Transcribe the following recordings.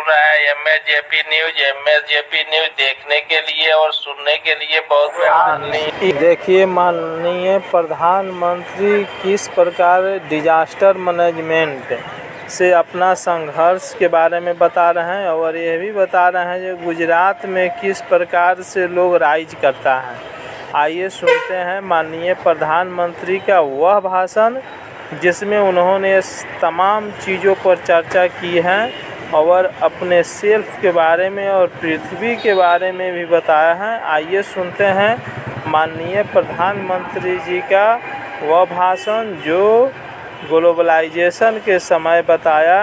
सुन रहा है एमएसजेपी न्यूज देखने के लिए और सुनने के लिए बहुत। देखिए, माननीय प्रधानमंत्री किस प्रकार डिजास्टर मैनेजमेंट से अपना संघर्ष के बारे में बता रहे हैं और यह भी बता रहे हैं कि गुजरात में किस प्रकार से लोग राइज करता है। आइए सुनते हैं माननीय प्रधानमंत्री का वह भाषण जिसमें उन्होंने तमाम चीज़ों पर चर्चा की है और अपने सेल्फ के बारे में और पृथ्वी के बारे में भी बताया है। आइए सुनते हैं माननीय प्रधानमंत्री जी का वह भाषण जो ग्लोबलाइजेशन के समय बताया।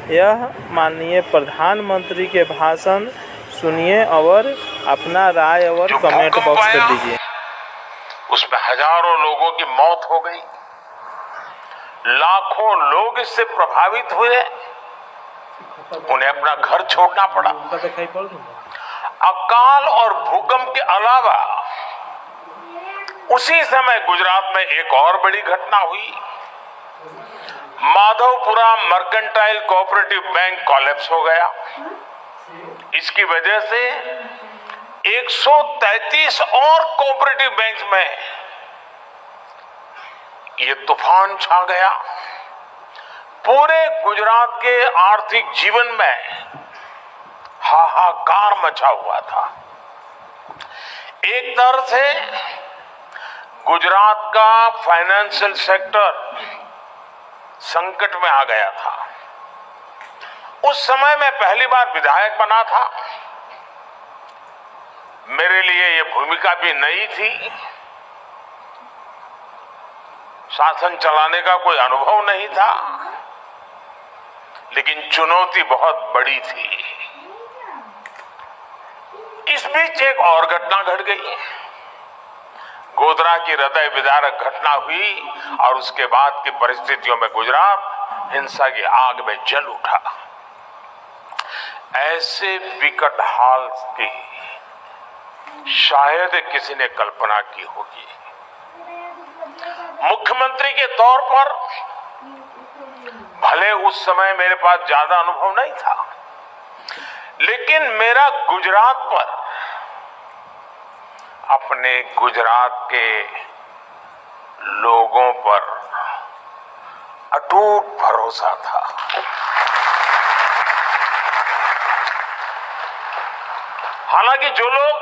यह माननीय प्रधानमंत्री के भाषण सुनिए और अपना राय और कमेंट बॉक्स कर दीजिए। उसमें हजारों लोगों की मौत हो गई, लाखों लोग इससे प्रभावित हुए, उन्हें अपना घर छोड़ना पड़ा। अकाल और भूकंप के अलावा उसी समय गुजरात में एक और बड़ी घटना हुई। Madhavpura mercantile cooperative bank collapse हो गया। इसकी वजह से 133 और कोऑपरेटिव बैंक में ये तूफान छा गया। पूरे गुजरात के आर्थिक जीवन में हाहाकार मचा हुआ था। एक तरह से गुजरात का फाइनेंशियल सेक्टर संकट में आ गया था। उस समय मैं पहली बार विधायक बना था। मेरे लिए ये भूमिका भी नई थी। शासन चलाने का कोई अनुभव नहीं था, लेकिन चुनौती बहुत बड़ी थी। इस बीच एक और घटना घट गई। गोधरा की हृदय विदारक घटना हुई और उसके बाद की परिस्थितियों में गुजरात हिंसा की आग में जल उठा। ऐसे विकट हाल की शायद किसी ने कल्पना की होगी। मुख्यमंत्री के तौर पर भले उस समय मेरे पास ज्यादा अनुभव नहीं था, लेकिन मेरा गुजरात पर, अपने गुजरात के लोगों पर अटूट भरोसा था। हालांकि जो लोग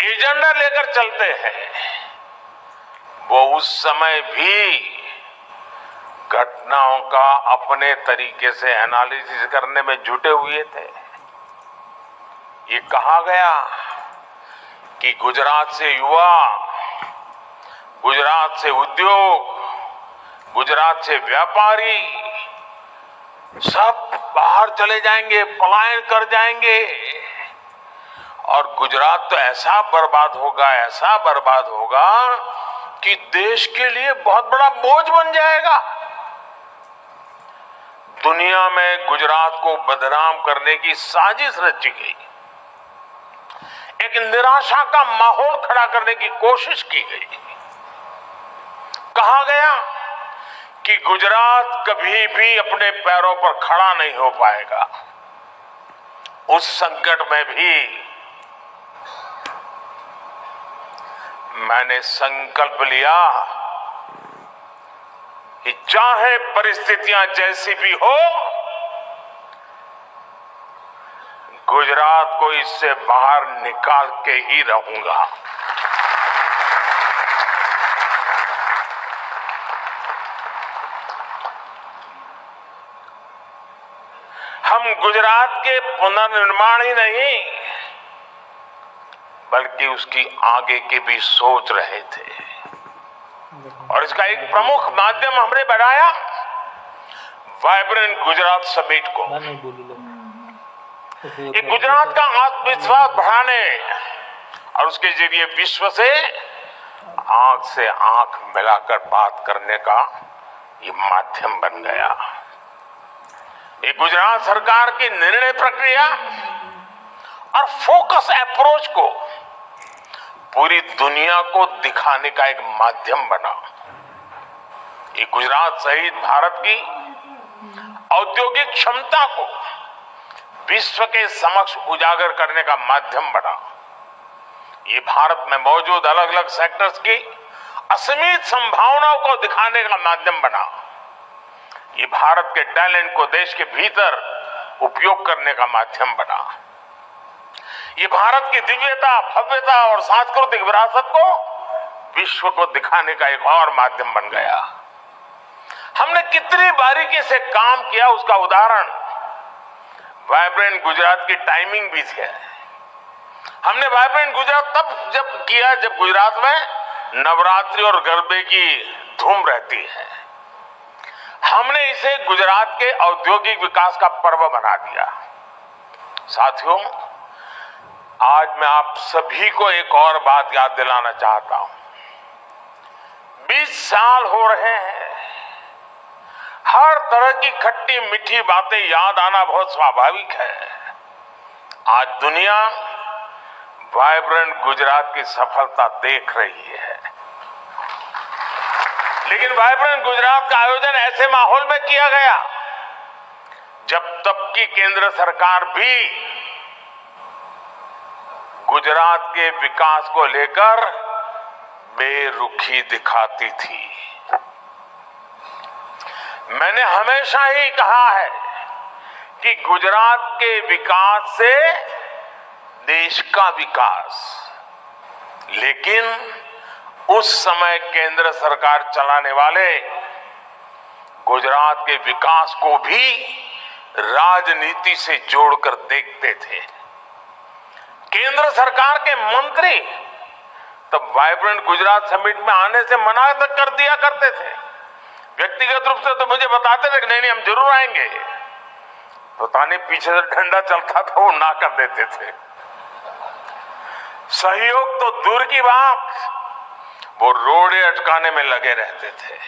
एजेंडा लेकर चलते हैं वो उस समय भी घटनाओं का अपने तरीके से एनालिसिस करने में जुटे हुए थे। ये कहा गया कि गुजरात से युवा, गुजरात से उद्योग, गुजरात से व्यापारी सब बाहर चले जाएंगे, पलायन कर जाएंगे और गुजरात तो ऐसा बर्बाद होगा, ऐसा बर्बाद होगा कि देश के लिए बहुत बड़ा बोझ बन जाएगा। दुनिया में गुजरात को बदनाम करने की साजिश रची गई। एक निराशा का माहौल खड़ा करने की कोशिश की गई। कहा गया कि गुजरात कभी भी अपने पैरों पर खड़ा नहीं हो पाएगा। उस संकट में भी मैंने संकल्प लिया कि चाहे परिस्थितियां जैसी भी हो, गुजरात को इससे बाहर निकाल के ही रहूंगा। हम गुजरात के पुनर्निर्माण ही नहीं बल्कि उसकी आगे की भी सोच रहे थे और इसका एक प्रमुख माध्यम हमने बनाया वाइब्रेंट गुजरात समिट को। ये गुजरात का आत्मविश्वास बढ़ाने और उसके जरिए विश्व से आंख मिलाकर बात करने का ये माध्यम बन गया। ये गुजरात सरकार की निर्णय प्रक्रिया और फोकस अप्रोच को पूरी दुनिया को दिखाने का एक माध्यम बना। ये गुजरात सहित भारत की औद्योगिक क्षमता को विश्व के समक्ष उजागर करने का माध्यम बना। ये भारत में मौजूद अलग अलग सेक्टर्स की असीमित संभावनाओं को दिखाने का माध्यम बना। ये भारत के टैलेंट को देश के भीतर उपयोग करने का माध्यम बना। ये भारत की दिव्यता, भव्यता और सांस्कृतिक विरासत को विश्व को दिखाने का एक और माध्यम बन गया। हमने कितनी बारीकी से काम किया उसका उदाहरण वाइब्रेंट गुजरात की टाइमिंग भी है। हमने वाइब्रेंट गुजरात जब किया जब गुजरात में नवरात्रि और गरबे की धूम रहती है। हमने इसे गुजरात के औद्योगिक विकास का पर्व बना दिया। साथियों, आज मैं आप सभी को एक और बात याद दिलाना चाहता हूं। 20 साल हो रहे हैं। हर तरह की खट्टी मीठी बातें याद आना बहुत स्वाभाविक है। आज दुनिया वाइब्रेंट गुजरात की सफलता देख रही है, लेकिन वाइब्रेंट गुजरात का आयोजन ऐसे माहौल में किया गया जब तब की केंद्र सरकार भी गुजरात के विकास को लेकर बेरुखी दिखाती थी। मैंने हमेशा ही कहा है कि गुजरात के विकास से देश का विकास, लेकिन उस समय केंद्र सरकार चलाने वाले गुजरात के विकास को भी राजनीति से जोड़कर देखते थे। केंद्र सरकार के मंत्री तब वाइब्रेंट गुजरात समिट में आने से मना कर दिया करते थे। व्यक्तिगत रूप से तो मुझे बताते थे कि नहीं हम जरूर आएंगे। पता नहीं पीछे से डंडा चलता था, वो ना कर देते थे। सहयोग तो दूर की बात, वो रोड़े अटकाने में लगे रहते थे।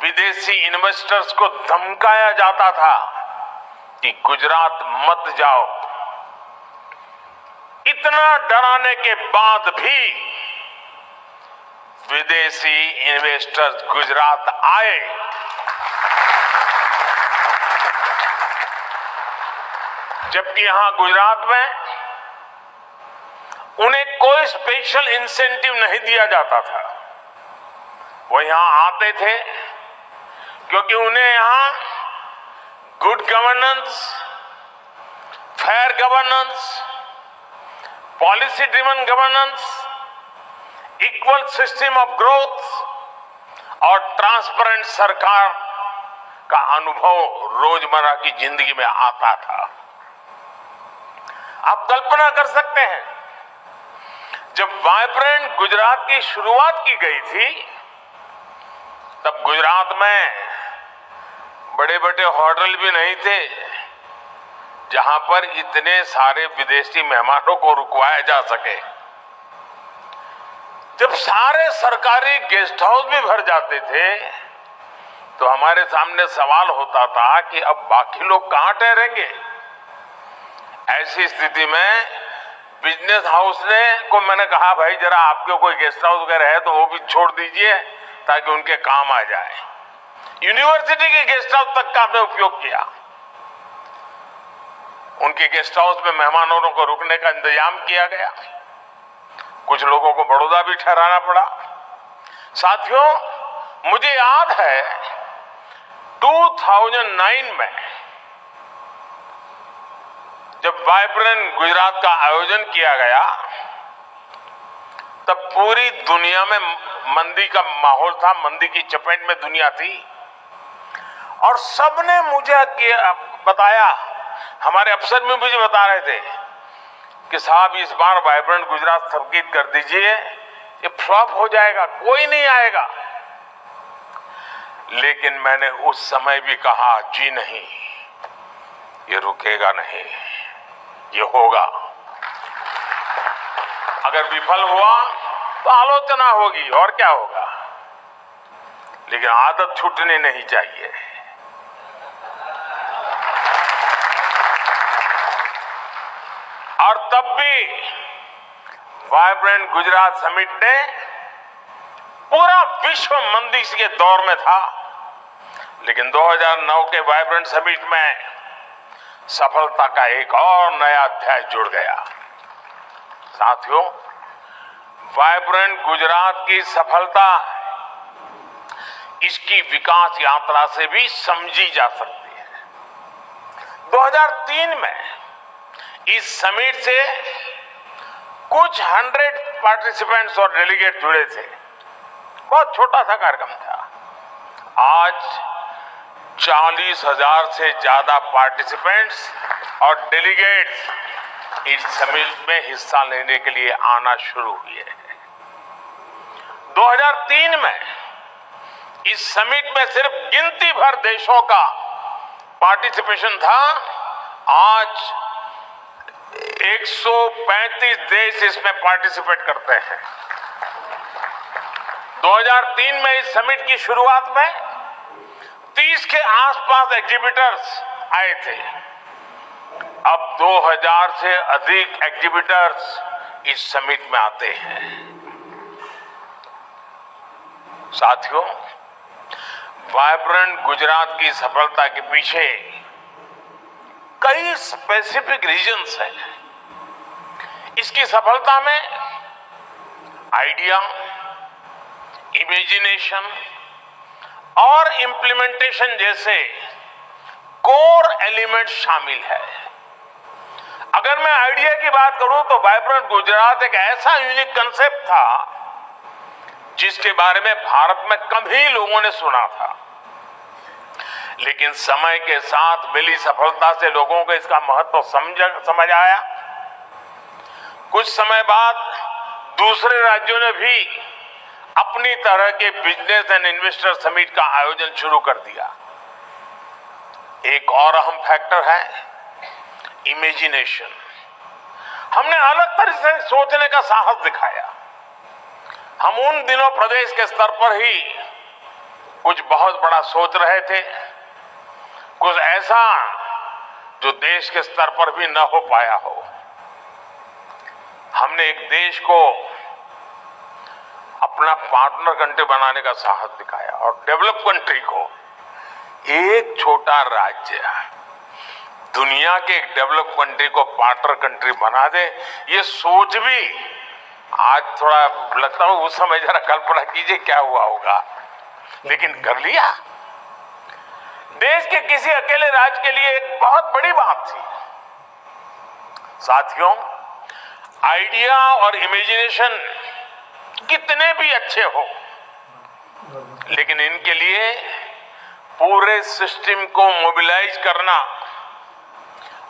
विदेशी इन्वेस्टर्स को धमकाया जाता था कि गुजरात मत जाओ। इतना डराने के बाद भी विदेशी इन्वेस्टर्स गुजरात आए। जबकि यहां गुजरात में उन्हें कोई स्पेशल इंसेंटिव नहीं दिया जाता था। वो यहां आते थे क्योंकि उन्हें यहां good governance, fair governance, policy driven governance, equal system of growth और ट्रांसपेरेंट सरकार का अनुभव रोजमर्रा की जिंदगी में आता था। आप कल्पना कर सकते हैं, जब वाइब्रेंट गुजरात की शुरुआत की गई थी तब गुजरात में बड़े बड़े होटल भी नहीं थे जहां पर इतने सारे विदेशी मेहमानों को रुकवाया जा सके। जब सारे सरकारी गेस्ट हाउस भी भर जाते थे तो हमारे सामने सवाल होता था कि अब बाकी लोग कहां ठहरेंगे। ऐसी स्थिति में बिजनेस हाउस को मैंने कहा, भाई जरा आपके कोई गेस्ट हाउस वगैरह है तो वो भी छोड़ दीजिए ताकि उनके काम आ जाए। यूनिवर्सिटी के गेस्ट हाउस तक का हमने उपयोग किया। उनके गेस्ट हाउस में मेहमानों को रुकने का इंतजाम किया गया। कुछ लोगों को बड़ौदा भी ठहराना पड़ा। साथियों, मुझे याद है 2009 में जब वाइब्रेंट गुजरात का आयोजन किया गया तब पूरी दुनिया में मंदी का माहौल था, मंदी की चपेट में दुनिया थी और सबने मुझे बताया, हमारे अफसर भी मुझे बता रहे थे कि साहब इस बार वाइब्रेंट गुजरात स्थगित कर दीजिए, ये फ्लॉप हो जाएगा, कोई नहीं आएगा। लेकिन मैंने उस समय भी कहा, जी नहीं, ये रुकेगा नहीं, ये होगा। अगर विफल हुआ तो आलोचना होगी और क्या होगा, लेकिन आदत छूटनी नहीं चाहिए। और तब भी वाइब्रेंट गुजरात समिट ने पूरा विश्व मंदी के दौर में था, लेकिन 2009 के वाइब्रेंट समिट में सफलता का एक और नया अध्याय जुड़ गया। साथियों, वाइब्रेंट गुजरात की सफलता इसकी विकास यात्रा से भी समझी जा सकती है। 2003 में इस समिट से कुछ 100 पार्टिसिपेंट्स और डेलीगेट जुड़े थे। बहुत छोटा सा कार्यक्रम था। आज 40,000 से ज्यादा पार्टिसिपेंट्स और डेलीगेट्स इस समिट में हिस्सा लेने के लिए आना शुरू हुए हैं। 2003 में इस समिट में सिर्फ गिनती भर देशों का पार्टिसिपेशन था। आज 135 देश इसमें पार्टिसिपेट करते हैं। 2003 में इस समिट की शुरुआत में 30 के आसपास एग्जीबिटर्स आए थे। अब 2000 से अधिक एग्जीबिटर्स इस समिट में आते हैं। साथियों, वाइब्रेंट गुजरात की सफलता के पीछे कई स्पेसिफिक रीजंस हैं। इसकी सफलता में आइडिया, इमेजिनेशन और इम्प्लीमेंटेशन जैसे कोर एलिमेंट शामिल है। अगर मैं आइडिया की बात करूं तो वाइब्रेंट गुजरात एक ऐसा यूनिक कंसेप्ट था जिसके बारे में भारत में कम ही लोगों ने सुना था, लेकिन समय के साथ मिली सफलता से लोगों को इसका महत्व समझ आया। कुछ समय बाद दूसरे राज्यों ने भी अपनी तरह के बिजनेस एंड इन्वेस्टर समिट का आयोजन शुरू कर दिया। एक और अहम फैक्टर है इमेजिनेशन। हमने अलग तरह से सोचने का साहस दिखाया। हम उन दिनों प्रदेश के स्तर पर ही कुछ बहुत बड़ा सोच रहे थे, कुछ ऐसा जो देश के स्तर पर भी न हो पाया हो। हमने एक देश को अपना पार्टनर कंट्री बनाने का साहस दिखाया और डेवलप कंट्री को एक छोटा राज्य दुनिया के एक डेवलप कंट्री को पार्टनर कंट्री बना दे, ये सोच भी आज थोड़ा लगता है उस समय जरा कल्पना कीजिए क्या हुआ होगा, लेकिन कर लिया। देश के किसी अकेले राज्य के लिए एक बहुत बड़ी बात थी। साथियों, आइडिया और इमेजिनेशन कितने भी अच्छे हो, लेकिन इनके लिए पूरे सिस्टम को मोबिलाइज करना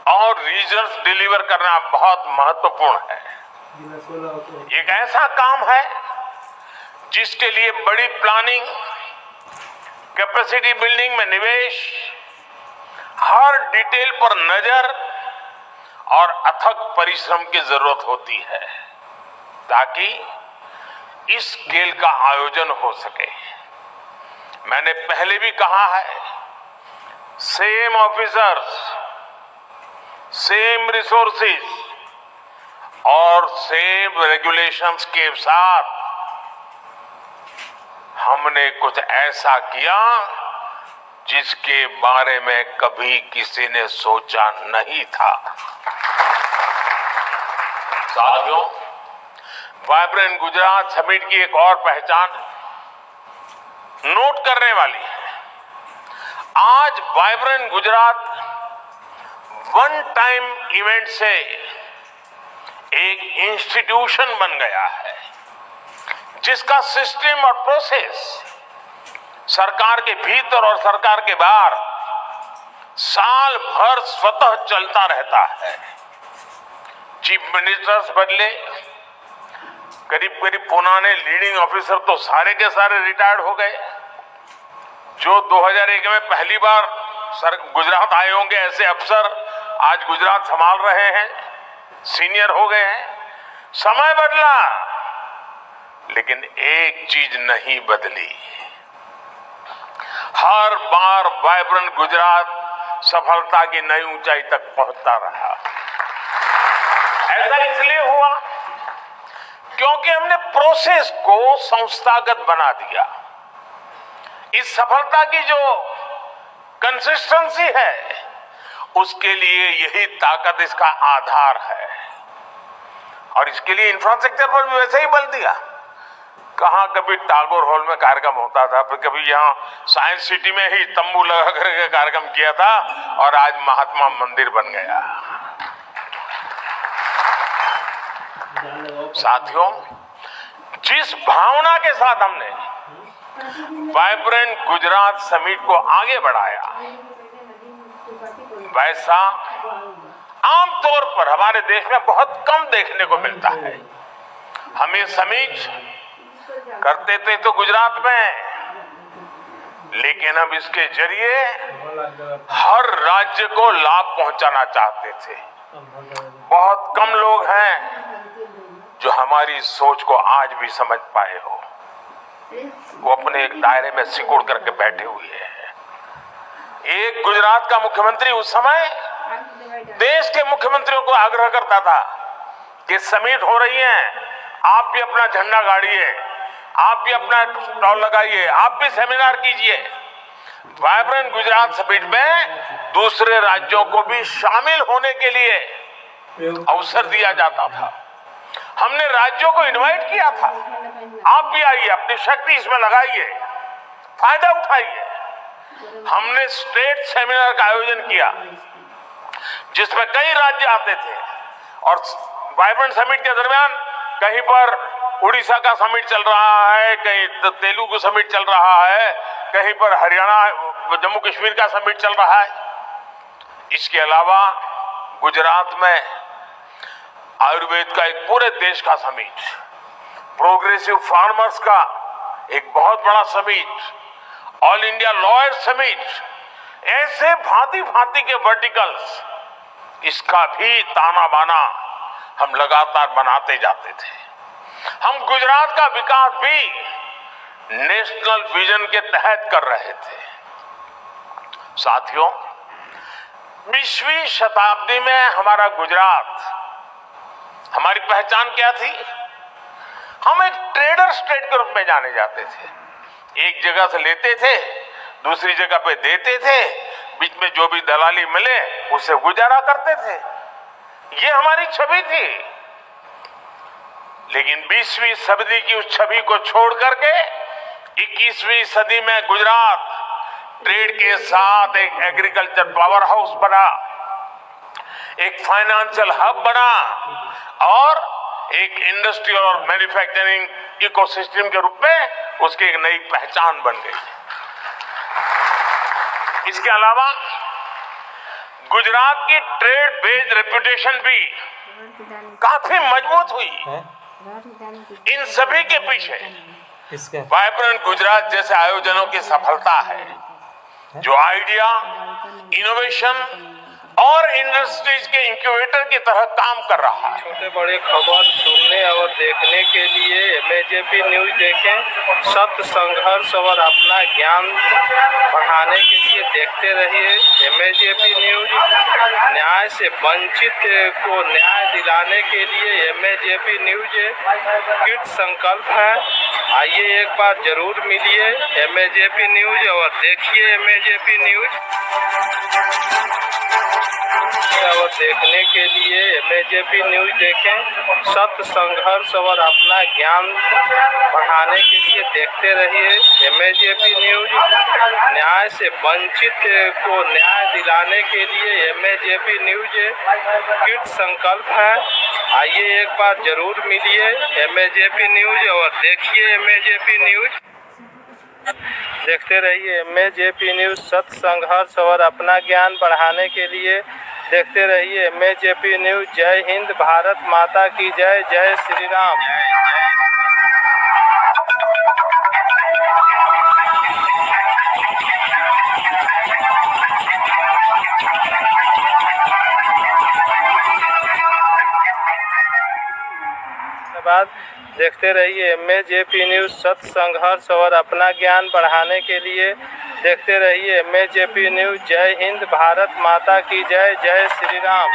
और रिजल्ट डिलीवर करना बहुत महत्वपूर्ण है। एक ऐसा काम है जिसके लिए बड़ी प्लानिंग, कैपेसिटी बिल्डिंग में निवेश, हर डिटेल पर नजर और अथक परिश्रम की जरूरत होती है ताकि इस खेल का आयोजन हो सके। मैंने पहले भी कहा है, सेम ऑफिसर्स, सेम रिसोर्सेज और सेम रेगुलेशंस के साथ हमने कुछ ऐसा किया जिसके बारे में कभी किसी ने सोचा नहीं था। साथियों, वाइब्रेंट गुजरात समिट की एक और पहचान नोट करने वाली है। आज vibrant Gujarat one time event से एक इंस्टीट्यूशन बन गया है जिसका सिस्टम और प्रोसेस सरकार के भीतर और सरकार के बाहर साल भर स्वतः चलता रहता है। चीफ मिनिस्टर्स बदले, करीब करीब पुराने लीडिंग ऑफिसर तो सारे के सारे रिटायर्ड हो गए। जो 2001 में पहली बार गुजरात आए होंगे ऐसे अफसर आज गुजरात संभाल रहे हैं, सीनियर हो गए हैं। समय बदला, लेकिन एक चीज नहीं बदली। हर बार वाइब्रेंट गुजरात सफलता की नई ऊंचाई तक पहुंचता रहा। ऐसा इसलिए हुआ क्योंकि हमने प्रोसेस को संस्थागत बना दिया। इस सफलता की जो कंसिस्टेंसी है उसके लिए यही ताकत इसका आधार है। और इसके लिए इंफ्रास्ट्रक्चर पर भी वैसे ही बल दिया। कहाँ कभी टागोर हॉल में कार्यक्रम होता था, फिर कभी यहाँ साइंस सिटी में ही तंबू लगा करके कार्यक्रम किया था, और आज महात्मा मंदिर बन गया। साथियों, जिस भावना के साथ हमने वाइब्रेंट गुजरात समिट को आगे बढ़ाया, वैसा आमतौर पर हमारे देश में बहुत कम देखने को मिलता है। हम ये समिट करते थे तो गुजरात में, लेकिन अब इसके जरिए हर राज्य को लाभ पहुंचाना चाहते थे। बहुत कम लोग हैं जो हमारी सोच को आज भी समझ पाए हो। वो अपने एक दायरे में सिकुड़ करके बैठे हुए हैं। एक गुजरात का मुख्यमंत्री उस समय देश के मुख्यमंत्रियों को आग्रह करता था कि समिट हो रही है, आप भी अपना झंडा गाड़िए, आप भी अपना स्टॉल लगाइए, आप भी सेमिनार कीजिए। वाइब्रेंट गुजरात समिट में दूसरे राज्यों को भी शामिल होने के लिए अवसर दिया जाता था। हमने राज्यों को इनवाइट किया था, आप भी आइए, अपनी शक्ति इसमें लगाइए, फायदा उठाइए। हमने स्टेट सेमिनार का आयोजन किया जिसमें कई राज्य आते थे, और वाइब्रेंट समिट के दरमियान कहीं पर उड़ीसा का समिट चल रहा है, कहीं तेलुगु समिट चल रहा है, कहीं पर हरियाणा जम्मू कश्मीर का समिट चल रहा है। इसके अलावा गुजरात में आयुर्वेद का एक पूरे देश का समिट, प्रोग्रेसिव फार्मर्स का एक बहुत बड़ा summit, all India lawyers summit, ऐसे भांति भांति के वर्टिकल्स, इसका भी ताना बाना हम लगातार बनाते जाते थे। हम गुजरात का विकास भी नेशनल विजन के तहत कर रहे थे। साथियों, 20वीं शताब्दी में हमारा गुजरात, हमारी पहचान क्या थी? हम एक ट्रेडर स्टेट के रूप में जाने जाते थे। एक जगह से लेते थे, दूसरी जगह पे देते थे, बीच में जो भी दलाली मिले उससे गुजारा करते थे। ये हमारी छवि थी। लेकिन 20वीं सदी की उस छवि को छोड़ करके 21वीं सदी में गुजरात ट्रेड के साथ एक एग्रीकल्चर पावर हाउस बना, एक फाइनेंशियल हब बना, और एक इंडस्ट्रियल और मैन्युफैक्चरिंग इकोसिस्टम के रूप में उसकी एक नई पहचान बन गई। इसके अलावा गुजरात की ट्रेड बेस्ड रेपुटेशन भी काफी मजबूत हुई। इन सभी के पीछे वाइब्रेंट गुजरात जैसे आयोजनों की सफलता है, जो आइडिया, इनोवेशन और इंडस्ट्रीज के इंक्यूबेटर की तरह काम कर रहा है। छोटे बड़े खबर सुनने और देखने के लिए एमएजेपी न्यूज देखें। सत्य, संघर्ष और अपना ज्ञान बढ़ाने के लिए देखते रहिए एमएजेपी न्यूज। न्याय से वंचित को न्याय दिलाने के लिए एमएजेपी न्यूज कृत संकल्प है। आइए एक बार जरूर मिलिए एमएजेपी न्यूज और देखिए एमएजेपी न्यूज। और देखने के लिए एमएजेपी न्यूज देखें। सत्य, संघर्ष और अपना ज्ञान बढ़ाने के लिए देखते रहिए एमएजेपी न्यूज। न्याय से वंचित को न्याय दिलाने के लिए एमएजेपी न्यूज कृत संकल्प है। आइए एक बार जरूर मिलिए एमएजेपी न्यूज और देखिए एमएजेपी न्यूज। देखते रहिए एमएजेपी न्यूज। सत्य, संघर्ष और अपना ज्ञान बढ़ाने के लिए देखते रहिए एमएजेपी न्यूज। जय हिंद, भारत माता की जय। जय श्री राम। धन्यवाद। देखते रहिए एमएजेपी न्यूज। सत्य, संघर्ष और अपना ज्ञान बढ़ाने के लिए देखते रहिए एमएजेपी न्यूज। जय हिंद, भारत माता की जय। जय श्री राम।